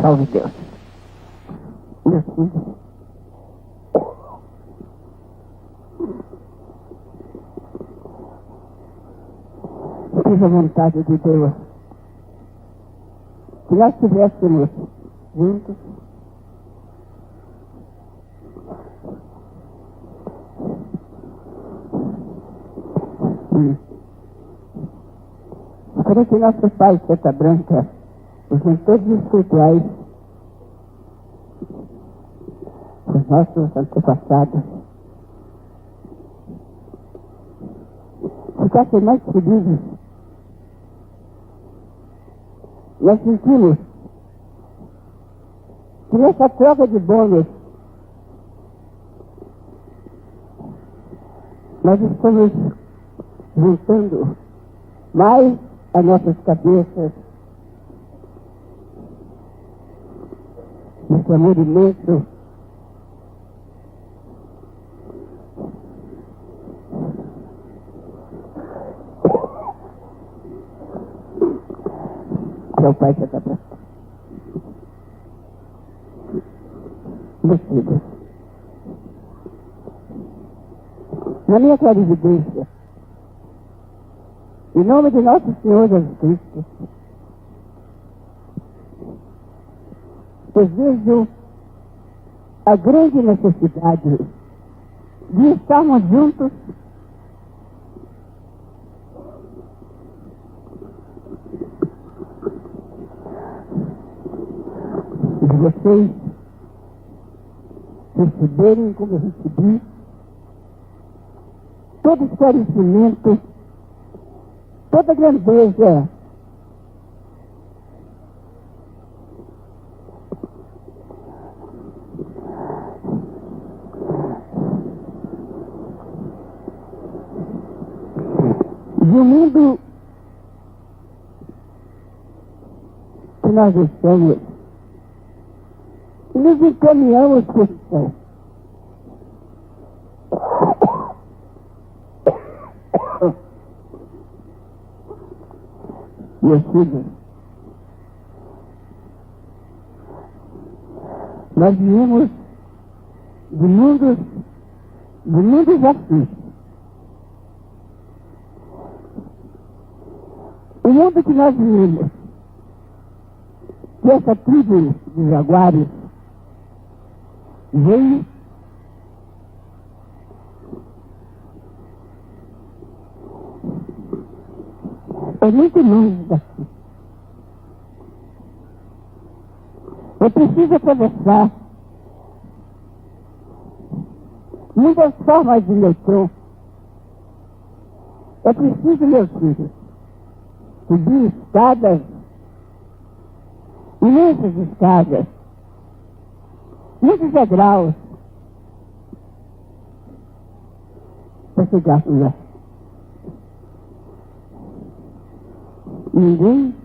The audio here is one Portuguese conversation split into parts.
Salve Deus. Meus filhos, fiz a vontade de Deus que nós estivéssemos juntos para que nossos pais, Seta Branca, os mentores espirituais, os nossos antepassados, ficassem mais felizes. Nós sentimos que nessa troca de bônus nós estamos juntando mais as nossas cabeças nesse amor imenso que é o Pai Seta Branca. Meus filhos, na minha clarividência, em nome de nosso Senhor Jesus Cristo, eu vejo a grande necessidade de estarmos juntos de vocês receberem, como eu recebi, todo esclarecimento, toda grandeza de um mundo que nós estamos e nos encaminhamos por isso. Meus filhos, nós viemos de mundos assim. O mundo que nós vivemos, que essa tribo de jaguares veio é muito longe daqui. É preciso atravessar muitas formas de metrô. É preciso, meus filhos, subir escadas, imensas escadas, muitos degraus, para chegar lá. Ninguém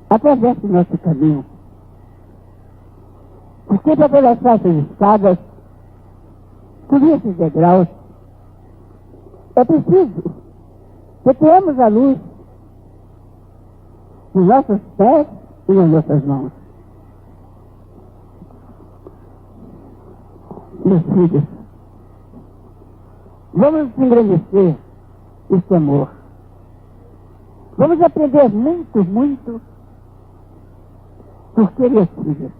atravessa o nosso caminho. Porque para atravessar essas escadas, subir esses degraus, é preciso que tenhamos a luz nos nossos pés e nas nossas mãos. Meus filhos, vamos engrandecer esse amor. Vamos aprender muito, muito, porque, meus filhos,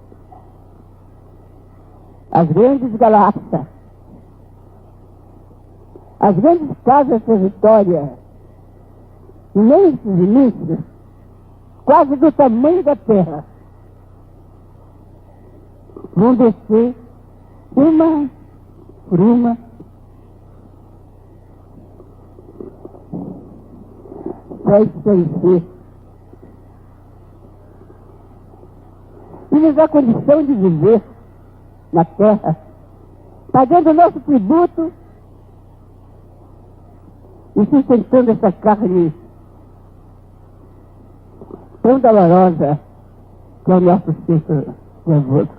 as grandes galáxias, as grandes casas territórias, imensos, imensos, quase do tamanho da Terra, vão descer uma por uma para esclarecer e nos dá condição de viver na Terra, pagando o nosso tributo e sustentando essa carne tão dolorosa que é o nosso ser nervoso.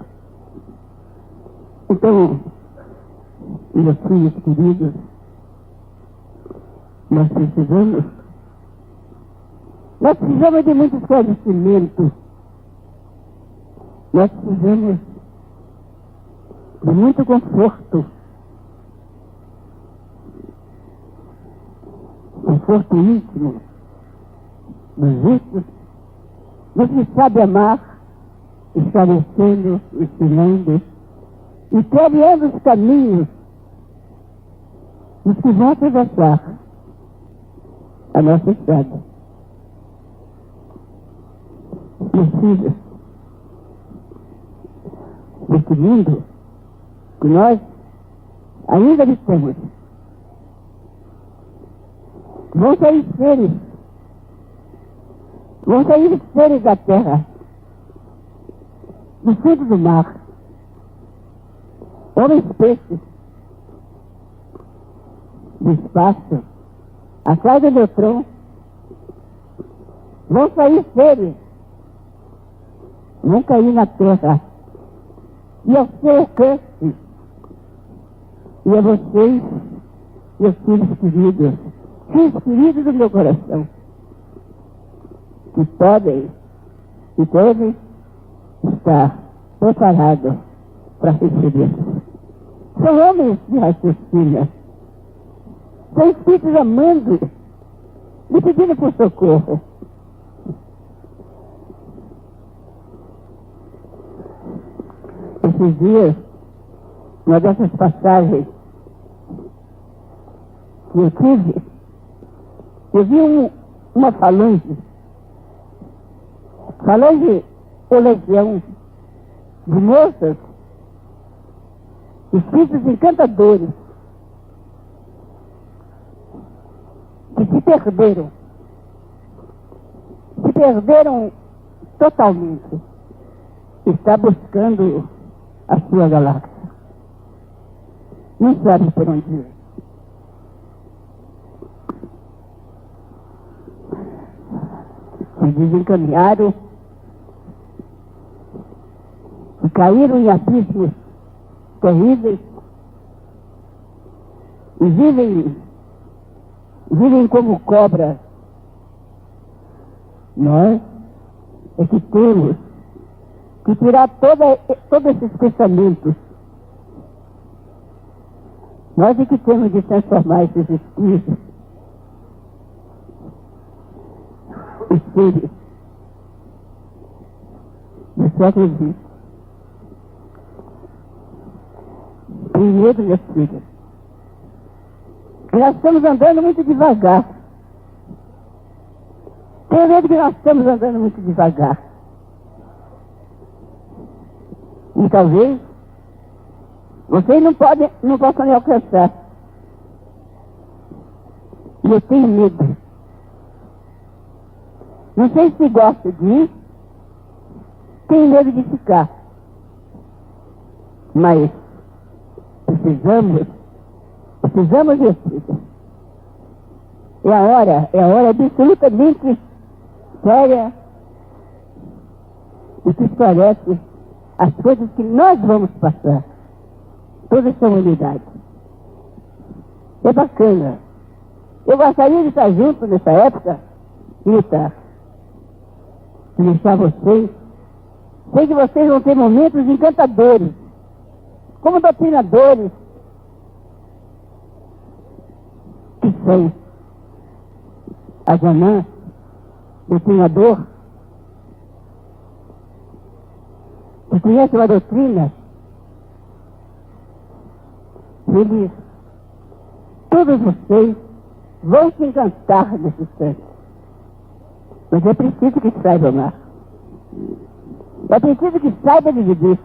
Então, meus filhos queridos, nós precisamos de muito esclarecimento Nós precisamos de muito conforto. Conforto íntimo, dos justos, mas que sabe amar, esclarecendo, ensinando e clareando os caminhos dos que vão atravessar a nossa estrada. Meus filhos, neste mundo que nós ainda habitamos, vão sair seres da terra, do fundo do mar, homens peixes, do espaço, atrás do neutrão, vão sair seres, vão cair na terra, e ao seu alcance, e a vocês, meus filhos queridos do meu coração, que podem e devem estar preparados para receber. São homens de raciocínio, são espíritos amando e pedindo por socorro. Esses dias, uma dessas passagens que eu tive, eu vi uma falange ou legião de moças, espíritos encantadores, que se perderam totalmente, está buscando a sua galáxia. Não sabe por onde ir. Se desencaminharam e caíram em abismos terríveis e vivem como cobras. Nós é que temos que tirar todos esses pensamentos. Nós é que temos de transformar esses espíritos os seres do século XX. Primeiro, meus filhos, nós estamos andando muito devagar. Tenho medo que nós estamos andando muito devagar. E talvez vocês não possam me alcançar. E eu tenho medo. Não sei se gosto de ir, tenho medo de ficar. Mas precisamos disso. É a hora absolutamente séria e que esclarece as coisas que nós vamos passar. Toda essa humanidade. É bacana. Eu gostaria de estar junto nessa época e lutar. E deixar vocês. Sei que vocês vão ter momentos encantadores, como doutrinadores, que são a Janã, doutrinador, que conhece uma doutrina. Eles, todos vocês, vão se encantar nesse instante. Mas é preciso que saiba amar. É preciso que saiba dividir.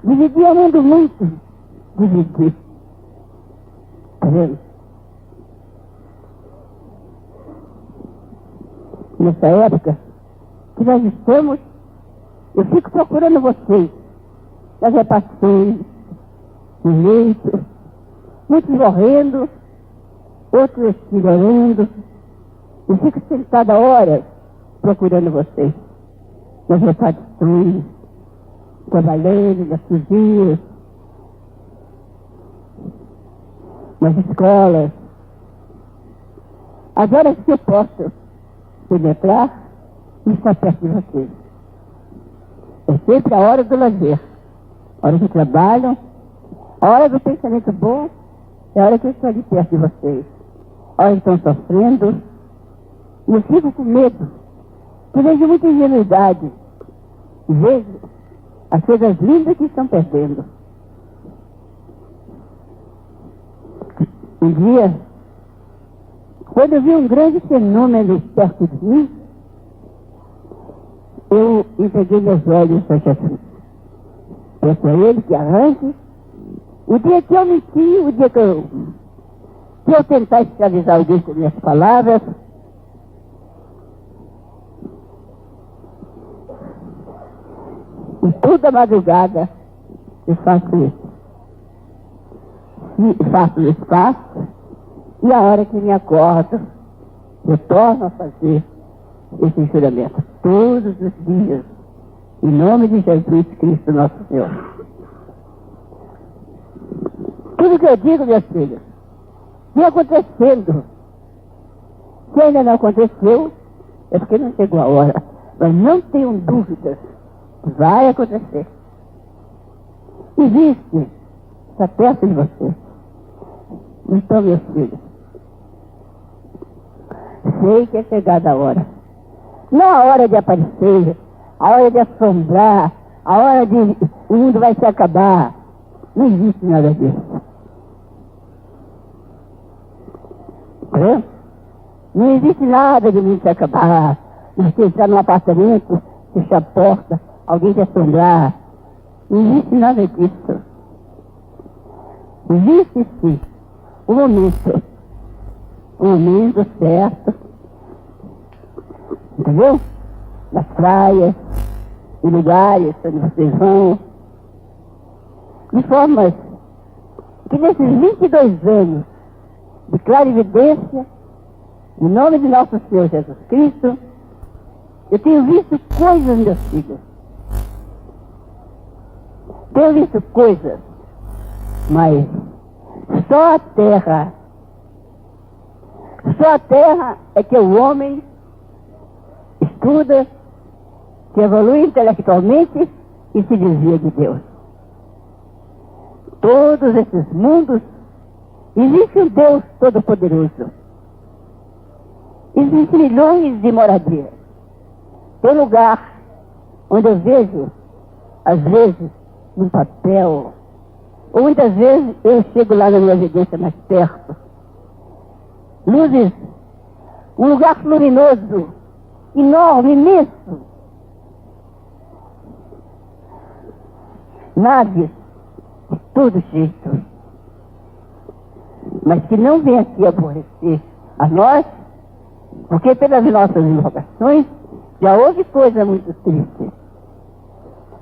Dividir é um mundo muito dividir. Está vendo? Nessa época que nós estamos, eu fico procurando vocês nas repartições, no leito, muitos morrendo, outros melhorando. Eu fico sentada horas procurando vocês nas repartições, trabalhando nas cozinhas, nas escolas. Agora que eu posso penetrar e estar perto de vocês. É sempre a hora do lazer, a hora que trabalham, a hora do pensamento bom, é a hora que eu estou ali perto de vocês. A hora que estão sofrendo, e eu fico com medo, que vejo muita ingenuidade, vejo as coisas lindas que estão perdendo. Um dia, quando eu vi um grande fenômeno perto de mim, eu entreguei meus olhos a Jesus. Peço a Ele que arranque. O dia que eu menti, o dia que eu tentar escravizar alguém com minhas palavras, e toda madrugada eu faço isso. E faço o espaço, e a hora que me acordo, eu torno a fazer esse juramento todos os dias, em nome de Jesus Cristo nosso Senhor. Tudo que eu digo, meus filhos, vem acontecendo. Se ainda não aconteceu, é porque não chegou a hora. Mas não tenham dúvidas, vai acontecer. Existe, está perto de você. Então, meus filhos, sei que é chegada a hora. Não a hora de aparecer, a hora de assombrar, a hora de o mundo vai se acabar. Não existe nada disso. Não existe nada de mundo se acabar. Você entrar num apartamento, fechar a porta, alguém te assombrar. Não existe nada disso. Existe sim o momento certo, entendeu? Nas praias, em lugares onde vocês vão, de formas que nesses 22 anos de clarividência, em nome de nosso Senhor Jesus Cristo, eu tenho visto coisas, meus filhos. Tenho visto coisas, mas só a terra é que o homem estuda, se evolui intelectualmente e se desvia de Deus. Todos esses mundos, existe um Deus Todo-Poderoso. Existem milhões de moradias. Tem lugar onde eu vejo, às vezes, no papel, ou muitas vezes eu chego lá na minha residência mais perto. Luzes, um lugar luminoso, enorme, imenso. Naves de todo jeito. Mas que não vem aqui aborrecer a nós, porque pelas nossas invocações já houve coisa muito triste.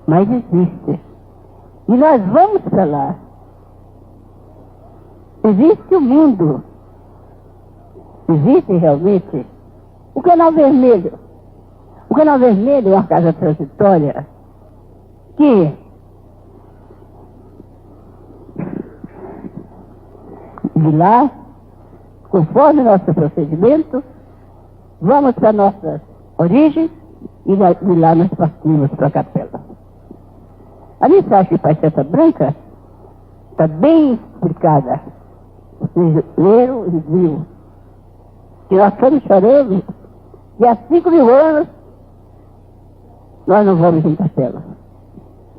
Mas existe. E nós vamos para lá. Existe o mundo. Existe realmente o Canal Vermelho. O Canal Vermelho é uma casa transitória que de lá, conforme nosso procedimento, vamos para nossa origem e de lá nós partimos para a capela. A mensagem de Pai Santa Branca está bem explicada. Vocês leram e viram que nós estamos chorando e há 5.000 anos nós não vamos em capela.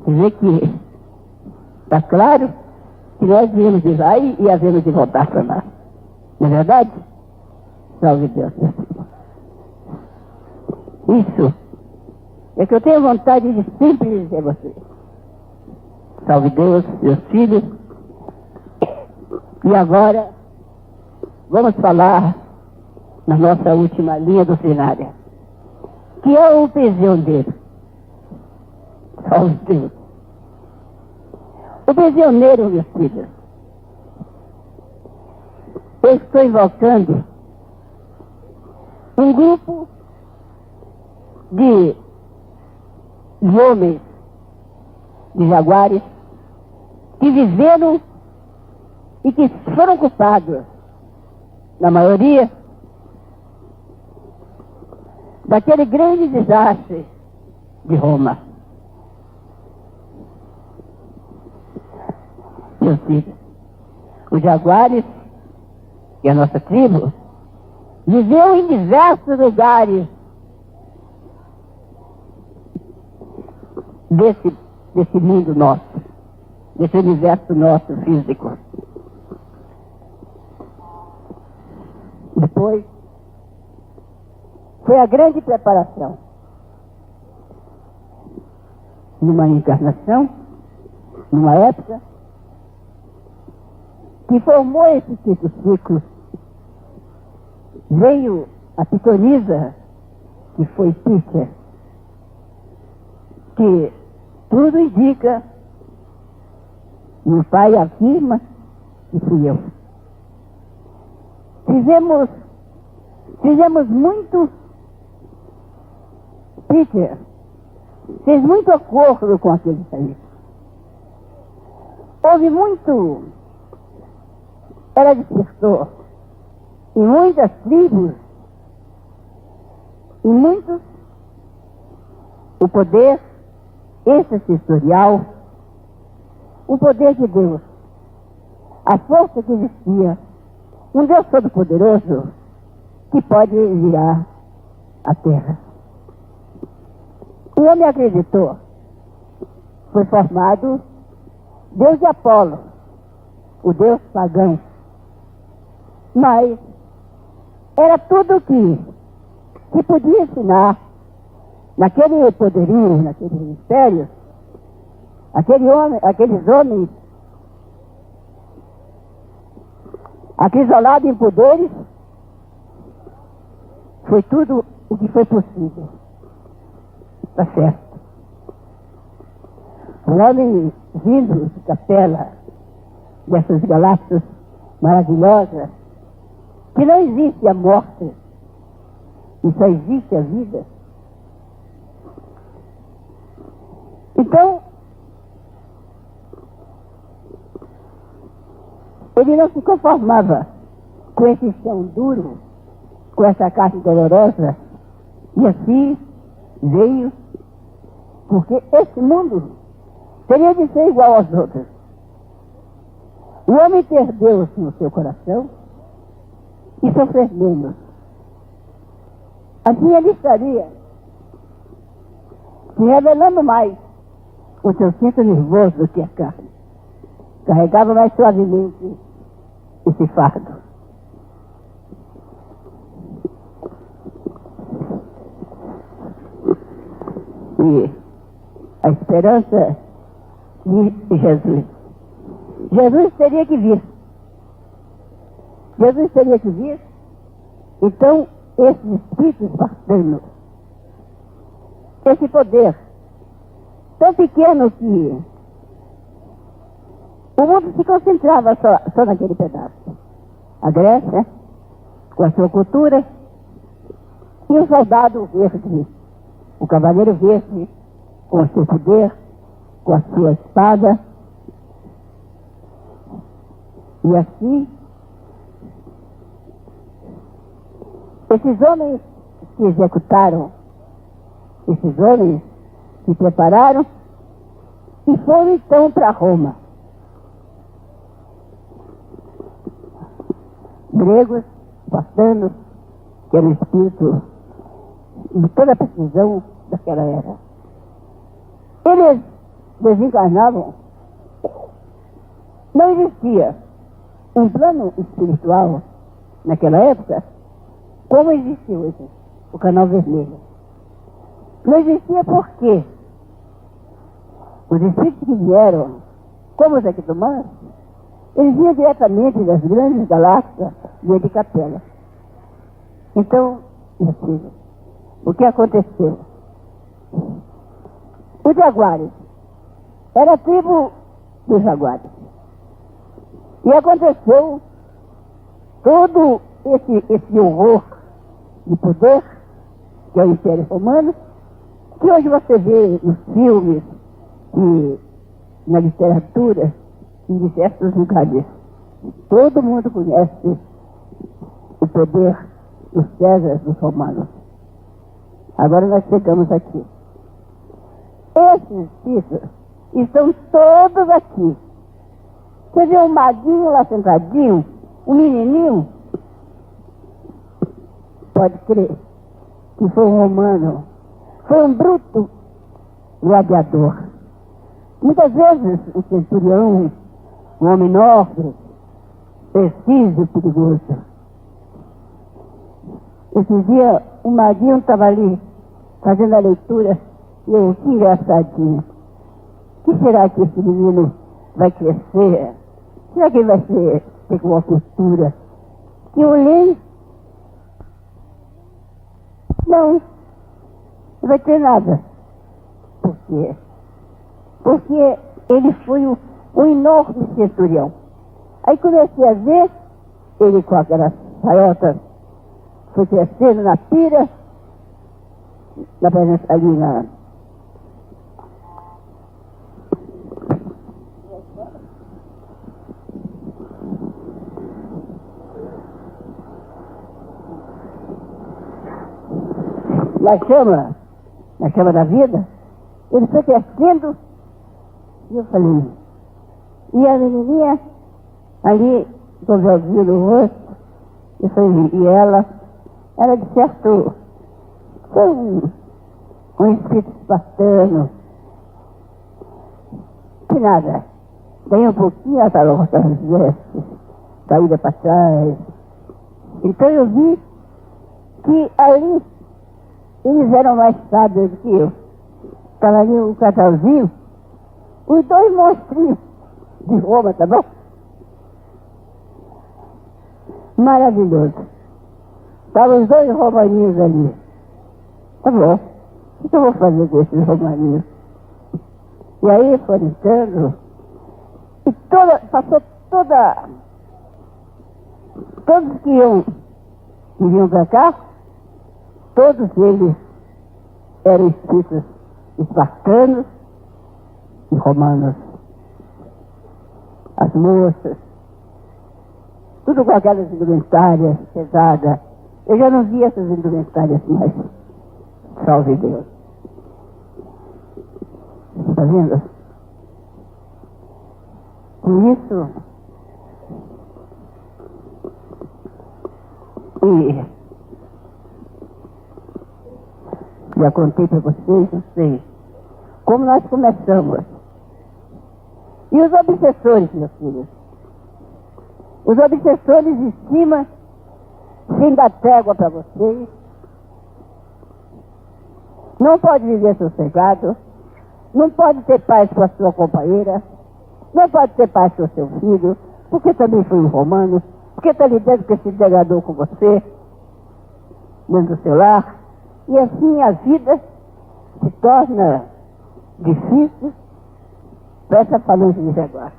Quer dizer que está claro que nós viemos de lá e havemos de voltar para lá. Não é verdade? Salve Deus. Isso é que eu tenho vontade de sempre dizer a vocês. Salve Deus, meus filhos. E agora vamos falar na nossa última linha doutrinária, que é o prisioneiro. Salve Deus. O prisioneiro, meus filhos, eu estou invocando um grupo de homens, de jaguares, que viveram e que foram culpados, na maioria, daquele grande desastre de Roma. meus filhos. Os jaguares, que é a nossa tribo, viveu em diversos lugares desse mundo nosso, desse universo nosso físico. Depois, foi a grande preparação. Numa encarnação, numa época, que formou esse ciclo. Veio a pitonisa, que foi Pitcher, que tudo indica, e o pai afirma que fui eu. Fizemos muito. Pitcher fez muito acordo com aquele país. Houve muito. Ela despertou em muitas tribos, em muitos, o poder extrasensorial, o poder de Deus, a força que existia, um Deus todo-poderoso que pode virar a terra. O homem acreditou. Foi formado Deus de Apolo, o Deus pagão. Mas era tudo que podia ensinar naquele poderio, naquele ministério, aqueles homens acrisolado em poderes, foi tudo o que foi possível. Está certo. O homem vindo de capela dessas galáxias maravilhosas, que não existe a morte, e só existe a vida. Então, ele não se conformava com esse chão duro, com essa carne dolorosa, e assim veio, porque esse mundo teria de ser igual aos outros. O homem ter Deus no seu coração e sofrer menos. Assim ele estaria se revelando mais o seu cinto nervoso do que a carne. Carregava mais suavemente esse fardo. E a esperança de Jesus. Jesus teria que vir. Jesus teria que vir. Então, esses espíritos espartanos, esse poder tão pequeno que o mundo se concentrava só naquele pedaço. A Grécia, com a sua cultura, e o soldado verde, o cavaleiro verde, com o seu poder, com a sua espada. E assim, esses homens se executaram, esses homens se prepararam e foram então para Roma. Gregos, espartanos, que era o espírito de toda a precisão daquela era. Eles desencarnavam. Não existia um plano espiritual naquela época como existe hoje, o canal vermelho. Não existia porque os espíritos que vieram, como os Equitomãs, eles vinham diretamente das grandes galáxias de Capela. Então, meus filhos, o que aconteceu? Os jaguares, era a tribo dos jaguares. E aconteceu todo esse horror de poder, que é o Império Romano, que hoje você vê nos filmes e na literatura, em diversos lugares. Todo mundo conhece o poder dos Césares, dos romanos. Agora nós chegamos aqui. Esses espíritos estão todos aqui. Você vê um maguinho lá sentadinho, um menininho, pode crer que foi um romano, foi um bruto gladiador. Muitas vezes o centurião, um homem nobre, preciso, perigoso. Esse dia o maguinho estava ali fazendo a leitura e eu, que engraçadinho. O que será que esse menino vai crescer? Será que ele vai ter uma cultura? E eu olhei, não vai ter nada. Por quê? Porque ele foi um enorme centurião. Aí comecei a ver ele com aquelas saiotas, foi crescendo na pira, na presença ali na... na chama da vida, ele foi crescendo, e eu falei, e a menininha ali, com o véuzinho no rosto, eu falei, e ela de certo, foi um espírito espartano, que nada, daí um pouquinho ela estava cortando as vestes, caída para trás, então eu vi que ali eles eram mais sábios do que eu. Estava ali um casalzinho, os dois monstrinhos de Roma, tá bom? Maravilhoso. Estavam os dois romaninhos ali. Tá bom, o que eu vou fazer com esses romaninhos? E aí foram entrando, e passou todos que vinham para cá, todos eles eram espíritos espartanos e romanos. As moças, tudo com aquelas indumentárias pesadas. Eu já não vi essas indumentárias mais. Salve Deus. Está vendo? Com isso, e já contei para vocês, não sei, como nós começamos. E os obsessores, meus filhos? Os obsessores de cima, sem dar trégua para vocês, não pode viver sossegado, não pode ter paz com a sua companheira, não pode ter paz com o seu filho, porque também foi um romano, porque está lidando com esse degradou com você, dentro do seu lar, e assim a vida se torna difícil para essa falange de jaguar.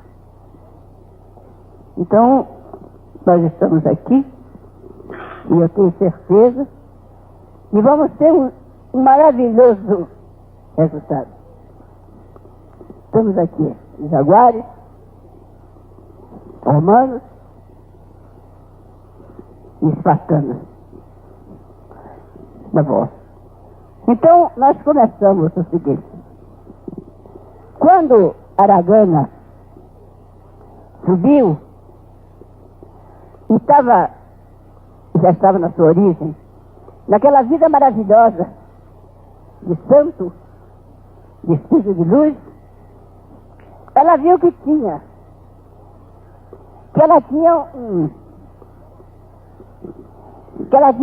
Então, nós estamos aqui, e eu tenho certeza que vamos ter um maravilhoso resultado. Estamos aqui, jaguares, romanos e espartanos. Tá bom. Então, nós começamos o seguinte. Quando Aragana subiu, já estava na sua origem, naquela vida maravilhosa de santo, de espírito de luz, ela viu que ela tinha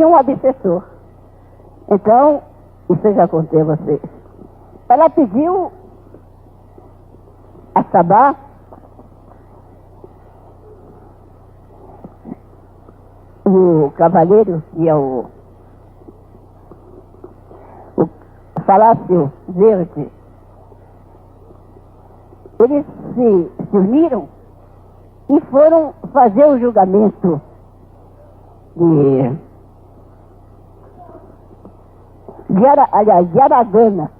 um obsessor. Então, isso eu já contei a vocês. Ela pediu a Sabá o cavaleiro e o Palácio Verde, eles se uniram e foram fazer o julgamento de Aragana.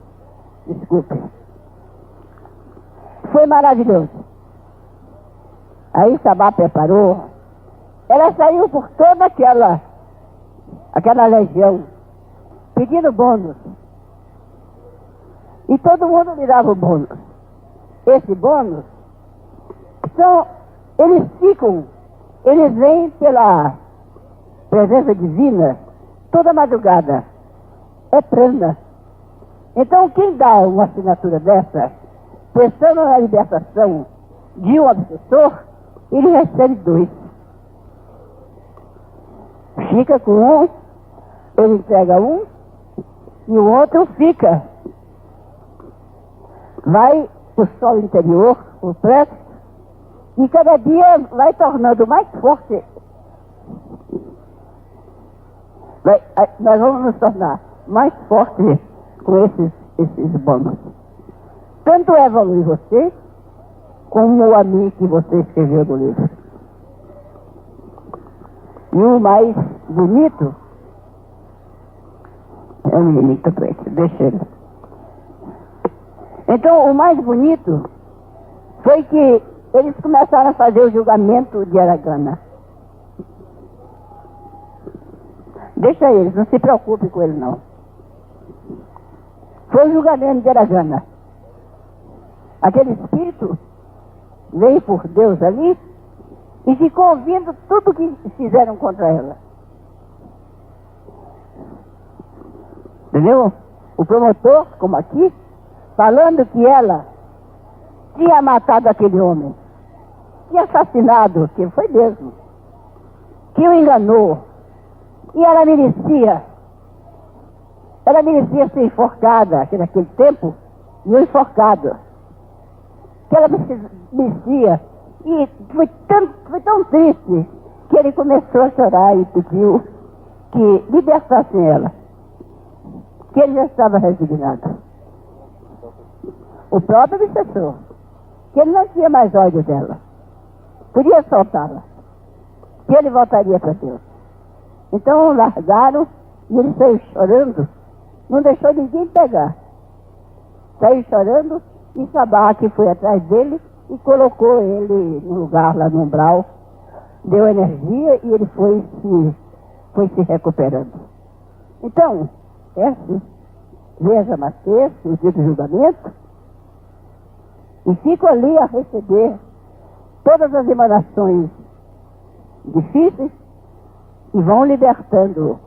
Desculpe. Foi maravilhoso. Aí Sabá preparou. Ela saiu por toda aquela legião, pedindo bônus. E todo mundo lhe dava o bônus. Esse bônus são eles vêm pela presença divina toda madrugada. É prana. Então, quem dá uma assinatura dessa, pensando na libertação de um obsessor, ele recebe 2. Fica com um, ele entrega um, e o outro fica. Vai para o solo interior, o plexo, e cada dia vai tornando mais forte. Nós vamos nos tornar mais fortes com esses bônus. Tanto evolui você, como a mim que você escreveu no livro. E o mais bonito é o menino preto, deixa ele. Então, o mais bonito foi que eles começaram a fazer o julgamento de Aragana. Deixa eles, não se preocupe com ele não. Foi o julgamento de Aragana. Aquele espírito veio por Deus ali e ficou ouvindo tudo que fizeram contra ela. Entendeu? O promotor, como aqui, falando que ela tinha matado aquele homem, tinha assassinado, que foi mesmo, que o enganou, e ela merecia ser enforcada, que naquele tempo, e o enforcado, que ela merecia, e foi tão triste, que ele começou a chorar e pediu que libertassem ela, que ele já estava resignado. O próprio obsessor, que ele não tinha mais ódio dela, podia soltá-la, que ele voltaria para Deus. Então largaram e ele saiu chorando, não deixou ninguém pegar. Saiu chorando e Sabaque foi atrás dele e colocou ele no lugar lá no umbral, deu energia e ele foi se recuperando. Então, veja Mateus, no dia do julgamento, e fico ali a receber todas as emanações difíceis e vão libertando.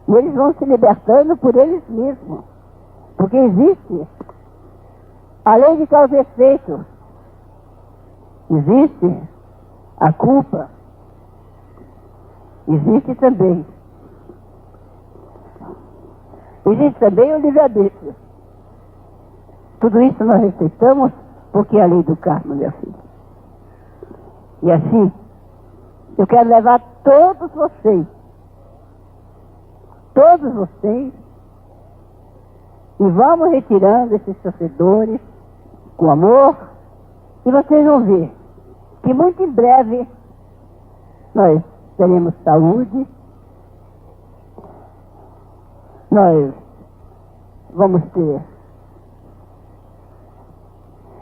E eles vão se libertando por eles mesmos. Porque existe a lei de causa e efeito. Existe a culpa. Existe também o livre-arbítrio. Tudo isso nós respeitamos porque é a lei do karma, meu filho. E assim, eu quero levar todos vocês, e vamos retirando esses sofredores com amor, e vocês vão ver que muito em breve nós teremos saúde, nós vamos ter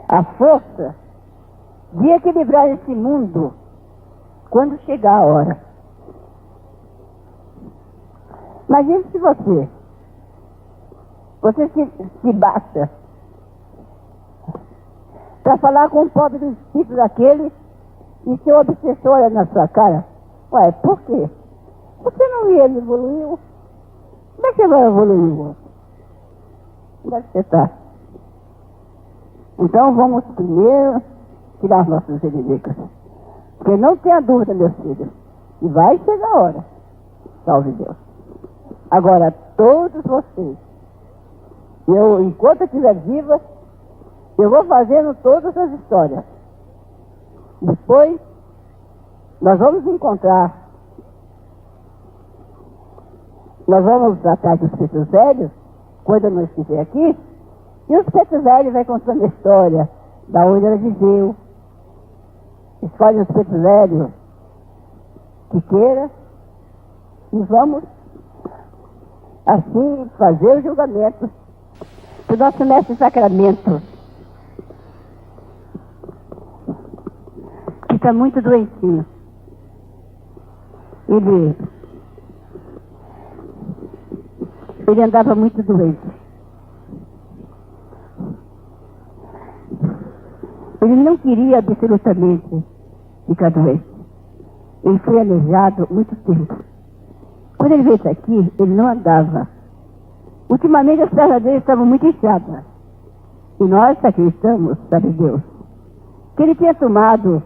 a força de equilibrar esse mundo quando chegar a hora. Imagine se você se baixa para falar com um pobre do espírito daquele e seu obsessor olha na sua cara. Ué, por quê? Você não ia evoluir? Como é que você vai evoluir o outro? Onde é que você está? Então vamos primeiro tirar nossos inimigos. Porque não tenha dúvida, meus filhos, e vai chegar a hora. Salve Deus. Agora, todos vocês, enquanto eu estiver viva, eu vou fazendo todas as histórias. Depois, nós vamos encontrar, nós vamos tratar dos pretos velhos, quando eu não estiver aqui, e os pretos velhos vai contando a história da onde ela viveu. Escolhe os pretos velhos que queira, e vamos assim fazer o julgamento do nosso mestre Sacramento, que está muito doentinho. Ele andava muito doente. Ele não queria absolutamente ficar doente. Ele foi aleijado muito tempo. Quando ele veio aqui, ele não andava. Ultimamente as pernas dele estavam muito inchadas. E nós acreditamos, sabe Deus, que ele tinha tomado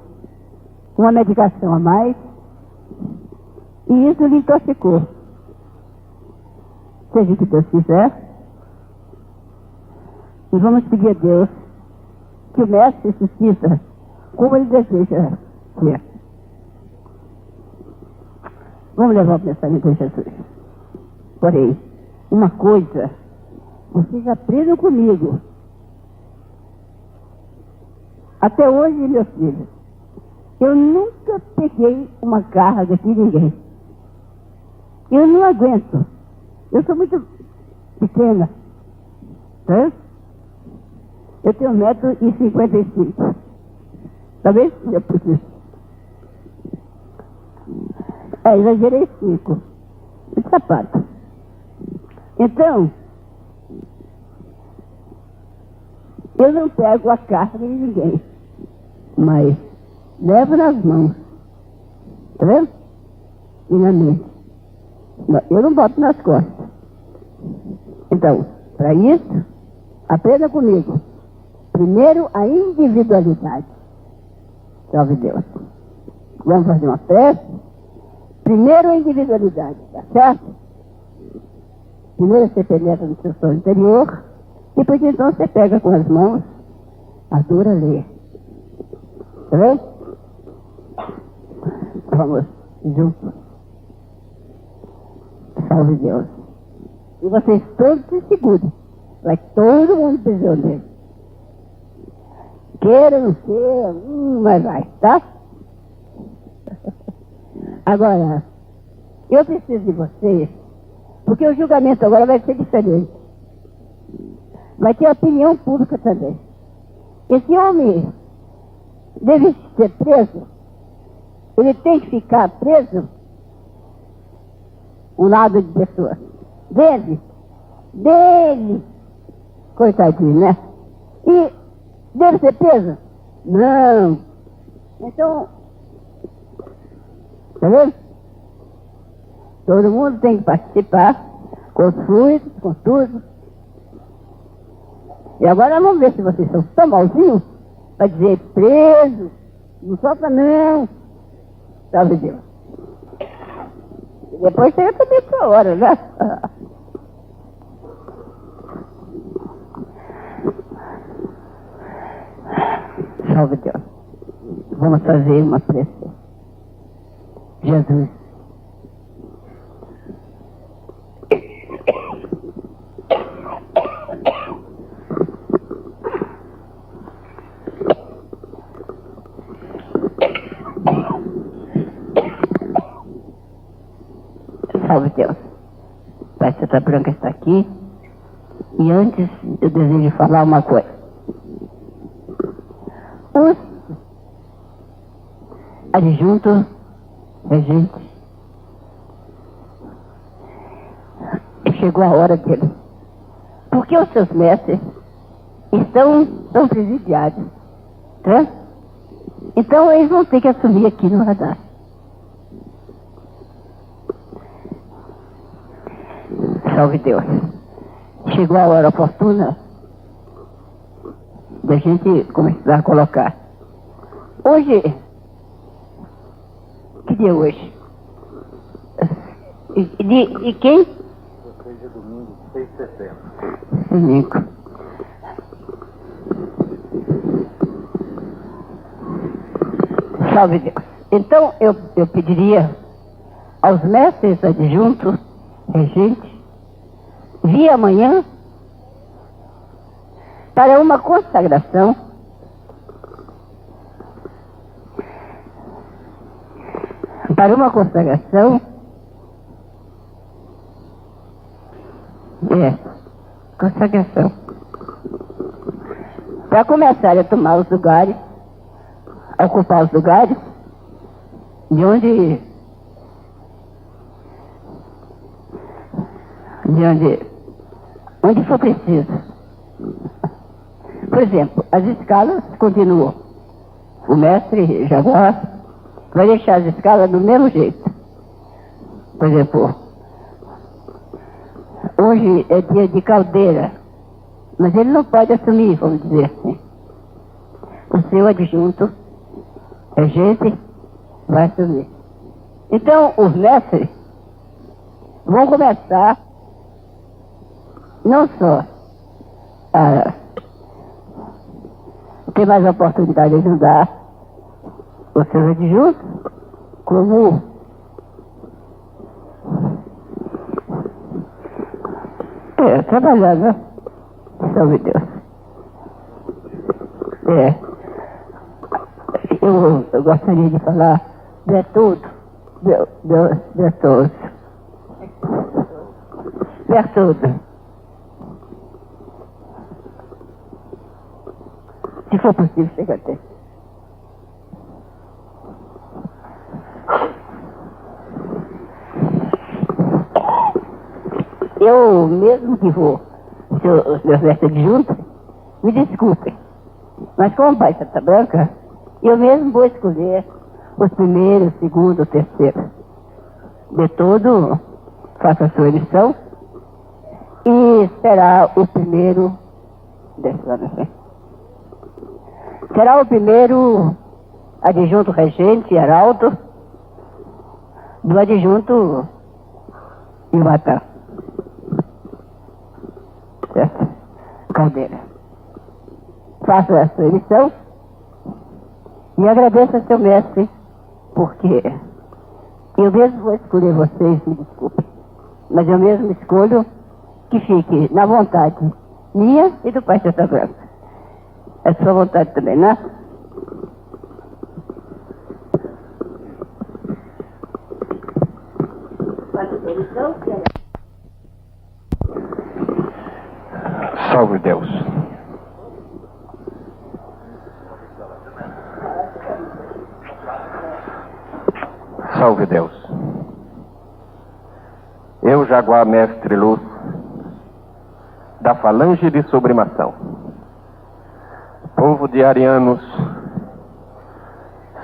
uma medicação a mais e isso lhe intoxicou. Seja o que Deus quiser. E vamos pedir a Deus que o mestre suscita como ele deseja ser. Vamos levar o pensamento de Jesus. Porém, uma coisa, vocês aprendam comigo. Até hoje, meus filhos, eu nunca peguei uma carga de ninguém. Eu não aguento. Eu sou muito pequena. Tá? Eu tenho 1,55 m. Talvez seja por isso. Exagerei 5. De sapato. Então, eu não pego a carga de ninguém, mas levo nas mãos. Tá vendo? E na mente. Eu não boto nas costas. Então, para isso, aprenda comigo. Primeiro, a individualidade. Salve Deus. Vamos fazer uma prece. Primeiro, a individualidade, tá certo? Primeiro você penetra no seu som interior, depois então você pega com as mãos a dura lei. Tá vendo? Vamos juntos. Salve Deus. E vocês todos se segurem. Vai todo mundo prisioneiro. Queira, não queira, mas vai, tá? Agora, eu preciso de vocês, porque o julgamento agora vai ser diferente. Vai ter opinião pública também. Esse homem deve ser preso. Ele tem que ficar preso um lado de pessoa. Dele. Coitadinho, né? E deve ser preso? Não. Então, tá vendo? Todo mundo tem que participar com os fluidos, com tudo. E agora vamos ver se vocês são tão malzinhos para dizer preso, não solta não. Salve Deus. E depois chega também a hora, né? Salve Deus. Vamos fazer uma prece. Jesus. Salve Deus. Pai Santa Branca está aqui. E antes eu desejo falar uma coisa. Os adjuntos, regentes, chegou a hora dele. Porque os seus mestres estão presidiados. Tá? Então eles vão ter que assumir aqui no radar. Salve Deus. Chegou a hora oportuna da gente começar a colocar. Hoje, que dia é hoje? E quem? Hoje é domingo, 6 de setembro. Domingo. Salve Deus. Então, eu pediria aos mestres adjuntos, regentes, vir amanhã para uma consagração consagração para começar a tomar os lugares, a ocupar os lugares de onde for preciso. Por exemplo, as escalas continuam. o mestre Jaguar vai deixar as escalas do mesmo jeito. Por exemplo, hoje é dia de Caldeira, mas ele não pode assumir, vamos dizer assim. O seu adjunto, regente, vai assumir. Então, os mestres vão começar não só a ter mais oportunidade de ajudar os seus adjuntos, como trabalhar, né? Salve Deus. Eu gostaria de falar Bertoldo. Se for possível, chega até. Eu mesmo que vou, os meus mestres adjuntos, me desculpem, mas como Pai Santa Branca, eu mesmo vou escolher os primeiros, segundo, terceiro. De todo, faça a sua eleição e será o primeiro desse ano. Será o primeiro adjunto regente, Heraldo, do adjunto Imatã. Certo? Caldeira. Faça a sua eleição e agradeço ao seu mestre, porque eu mesmo vou escolher vocês, me desculpe, mas eu mesmo escolho que fique na vontade minha e do Pai Santa Branca. É sua vontade também, né? Salve Deus. Salve Deus. Eu, Jaguar Mestre Luz, da Falange de Sublimação, povo de arianos,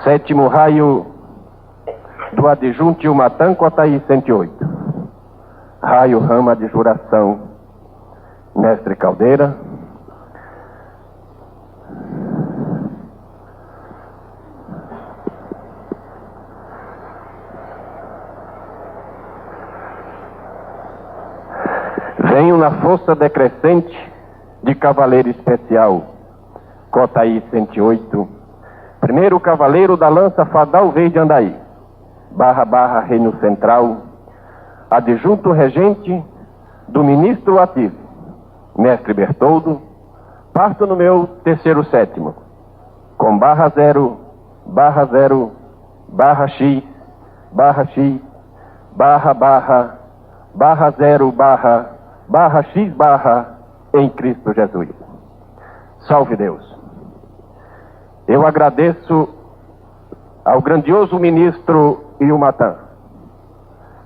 sétimo raio do adjunto Imatã Cotaí 108, raio rama de juração, Mestre Caldeira, venho na força decrescente de cavaleiro especial, Cotaí 108, primeiro cavaleiro da lança Fadal Verde Andaí, // Reino Central, adjunto regente do ministro ativo, Mestre Bertoldo, parto no meu terceiro sétimo, com /0, /0, /x, /x, /0, /x, em Cristo Jesus. Salve Deus. Eu agradeço ao grandioso ministro Imatã,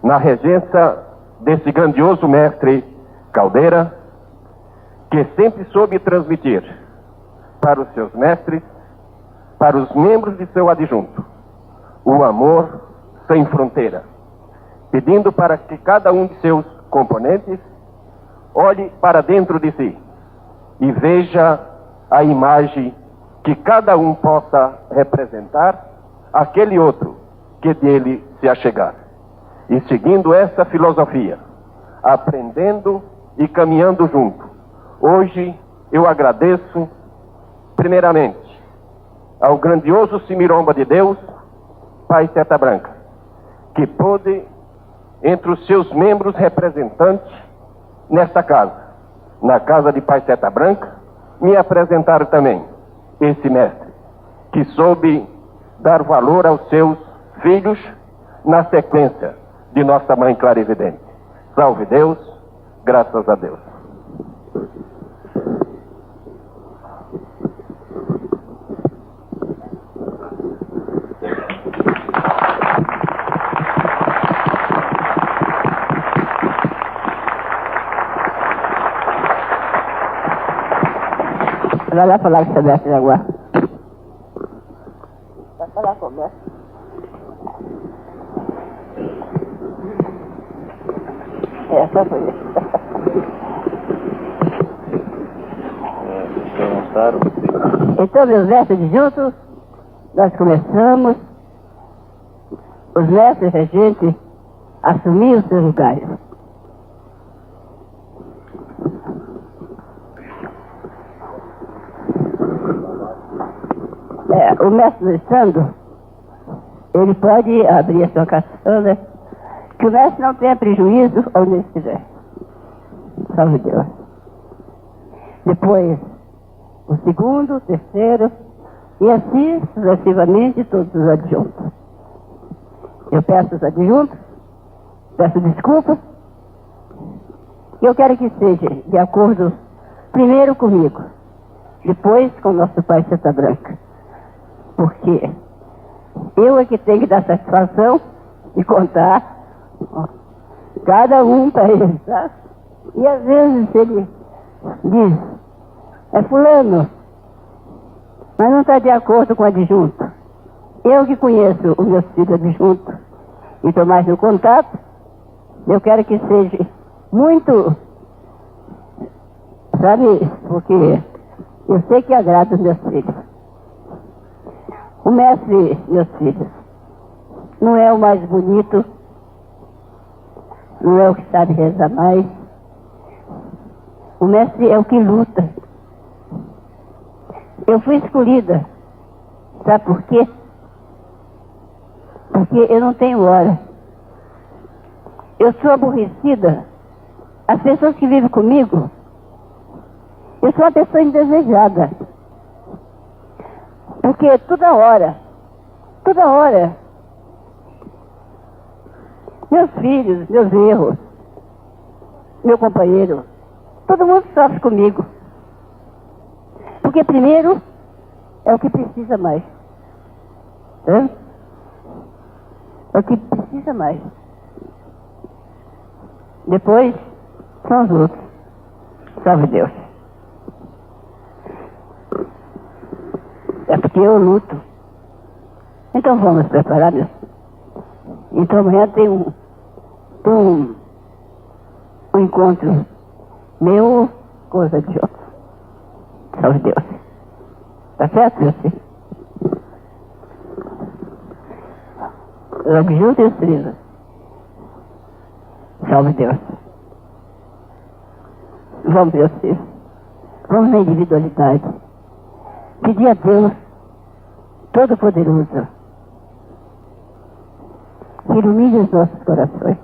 na regência desse grandioso mestre Caldeira, que sempre soube transmitir para os seus mestres, para os membros de seu adjunto, o amor sem fronteira, pedindo para que cada um de seus componentes olhe para dentro de si e veja a imagem que cada um possa representar aquele outro que dele se achegar. E seguindo essa filosofia, aprendendo e caminhando junto, hoje eu agradeço primeiramente ao grandioso Simiromba de Deus, Pai Seta Branca, que pôde, entre os seus membros representantes nesta casa, na casa de Pai Seta Branca, me apresentar também esse mestre, que soube dar valor aos seus filhos na sequência de nossa Mãe Clarividente. Salve Deus, graças a Deus. Vai lá falar com o seu mestre Jaguar. começaram. Então, meus mestres adjuntos, nós começamos. Os mestres regentes assumiram os seus lugares. O mestre Alessandro, ele pode abrir a sua caçamba, que o mestre não tenha prejuízo onde ele estiver. Salve Deus. Depois, o segundo, o terceiro, e assim sucessivamente todos os adjuntos. Eu peço os adjuntos, peço desculpas, e eu quero que seja de acordo primeiro comigo, depois com o nosso Pai Santa Branca. Porque eu é que tenho que dar satisfação e contar cada um para ele, tá? E às vezes ele diz, é fulano, mas não está de acordo com o adjunto. Eu que conheço os meus filhos adjuntos e estou mais no contato, eu quero que seja muito, sabe, porque eu sei que agrada os meus filhos. O mestre, meus filhos, não é o mais bonito, não é o que sabe rezar mais. O mestre é o que luta. Eu fui escolhida, sabe por quê? Porque eu não tenho hora. Eu sou aborrecida. As pessoas que vivem comigo, eu sou uma pessoa indesejada. Porque toda hora, meus filhos, meus erros, meu companheiro, todo mundo sofre comigo. Porque primeiro é o que precisa mais. É o que precisa mais. Depois são os outros. Salve Deus. É porque eu luto. Então vamos preparar, meu. Então amanhã tem um encontro meu com os adjuntos. Salve Deus. Tá certo, meu filho? Os adjuntos e os trilhos. Salve Deus. Vamos, meu filho. Vamos na individualidade. Pedir a Deus Todo-Poderoso que ilumine os nossos corações.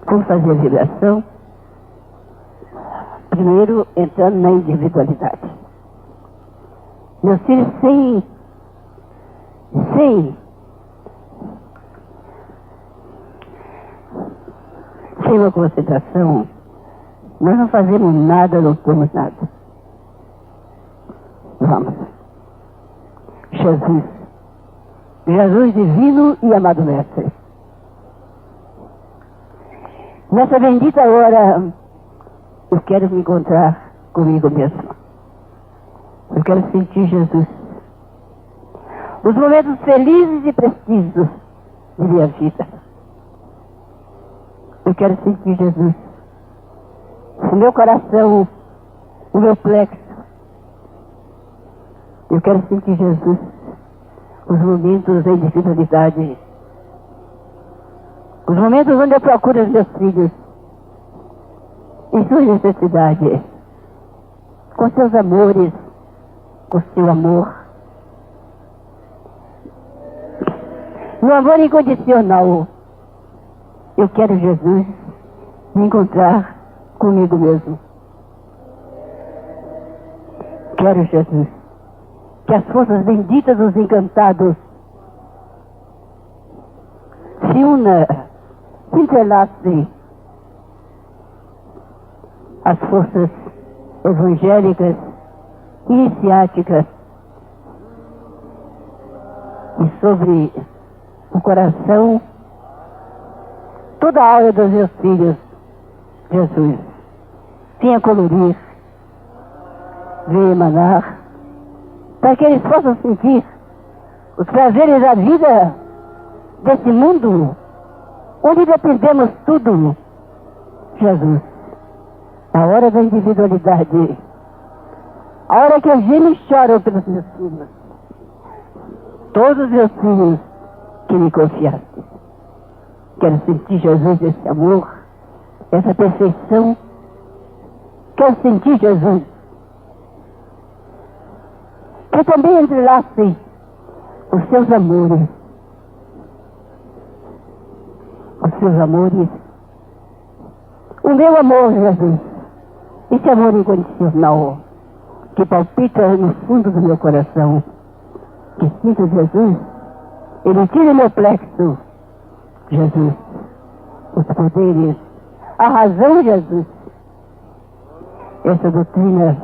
Vamos fazer a vibração, primeiro entrando na individualidade. Meus filhos, sem uma concentração, nós não fazemos nada, não temos nada. Vamos. Jesus divino e amado mestre. Nessa bendita hora, eu quero me encontrar comigo mesmo. Eu quero sentir Jesus. Os momentos felizes e precisos de minha vida. Eu quero sentir Jesus. O meu coração, o meu plexo. Eu quero sentir Jesus. Os momentos da individualidade. Os momentos onde eu procuro os meus filhos. Em sua necessidade. Com seus amores. Com seu amor. No amor incondicional. Eu quero Jesus me encontrar comigo mesmo. Quero Jesus. Que as forças benditas dos encantados se unam, se entrelacem as forças evangélicas, iniciáticas e sobre o coração toda a aura dos meus filhos, Jesus, venha colorir, venha emanar, para que eles possam sentir os prazeres da vida desse mundo, onde dependemos tudo. Jesus, a hora da individualidade, A hora que eu gemo e choro pelos meus filhos. Todos os meus filhos que me confiaste. Quero sentir, Jesus, esse amor, essa perfeição. Quero sentir, Jesus, que também entrelace os seus amores. Os seus amores. O meu amor, Jesus. Esse amor incondicional que palpita no fundo do meu coração. Que sinto, Jesus, ele tira meu plexo, Jesus, os poderes, a razão, Jesus. Essa doutrina,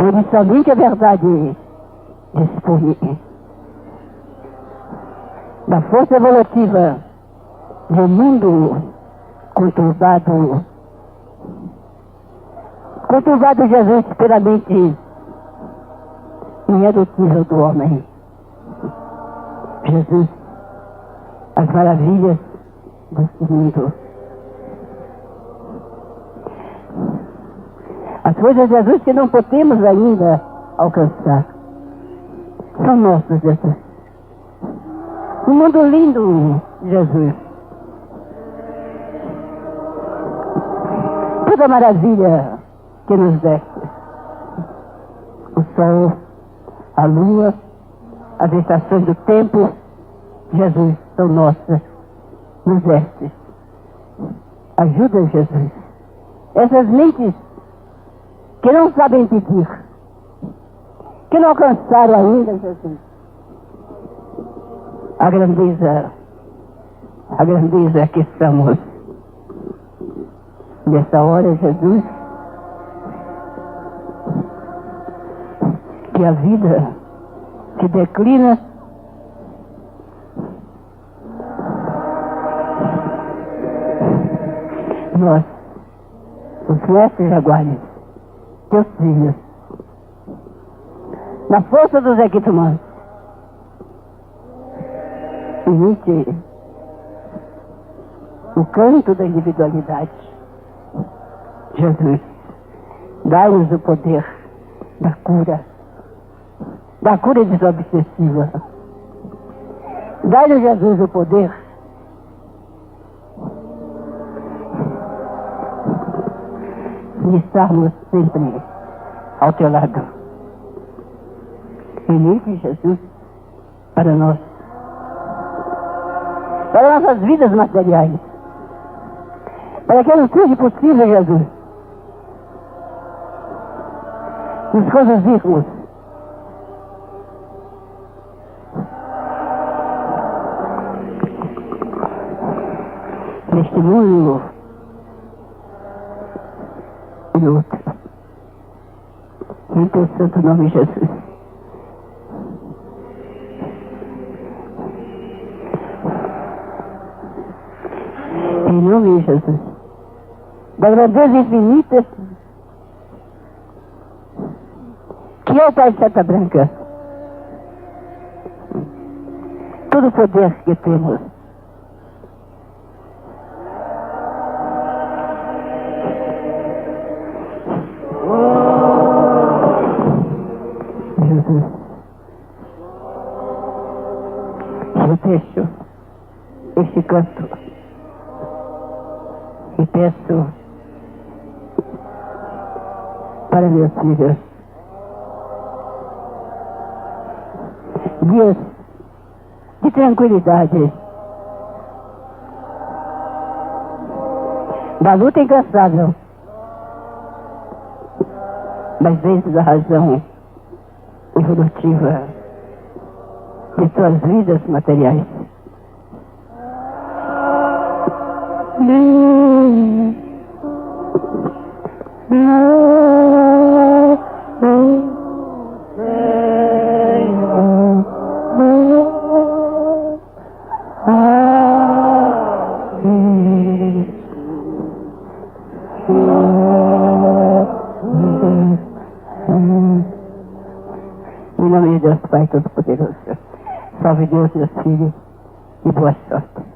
onde somente a verdade dispõe da força evolutiva de um mundo conturbado, Jesus, pela mente irredutível do homem. Jesus, as maravilhas deste mundo. As coisas de Jesus que não podemos ainda alcançar são nossas, Jesus. Um mundo lindo, Jesus. Toda maravilha que nos deste. O sol, a lua, as estações do tempo, Jesus, são nossas. Nos deste. Ajuda, Jesus. Essas mentes que não sabem pedir, que não alcançaram ainda, Jesus, a grandeza que estamos. Nessa hora, Jesus, que a vida se declina, nós, os mestres jaguares, teus filhos, na força dos equipamentos, imite o canto da individualidade. Jesus, dá-nos o poder da cura desobsessiva. Dá-nos, Jesus, o poder de estarmos sempre ao teu lado. Emite, Jesus, para nós, para nossas vidas materiais, para que não seja possível, Jesus, nos conduzirmos neste mundo e outro. Em teu santo nome, Jesus. Em nome de Jesus, da grandeza infinita que é o Pai de Santa Branca, todo o poder que temos, Jesus, eu deixo este canto e peço para meus filhos dias de tranquilidade, da luta incansável, das vezes da razão evolutiva de suas vidas materiais. Em nome de Deus Pai Todo-Poderoso, salve Deus, meus filhos, e boa sorte.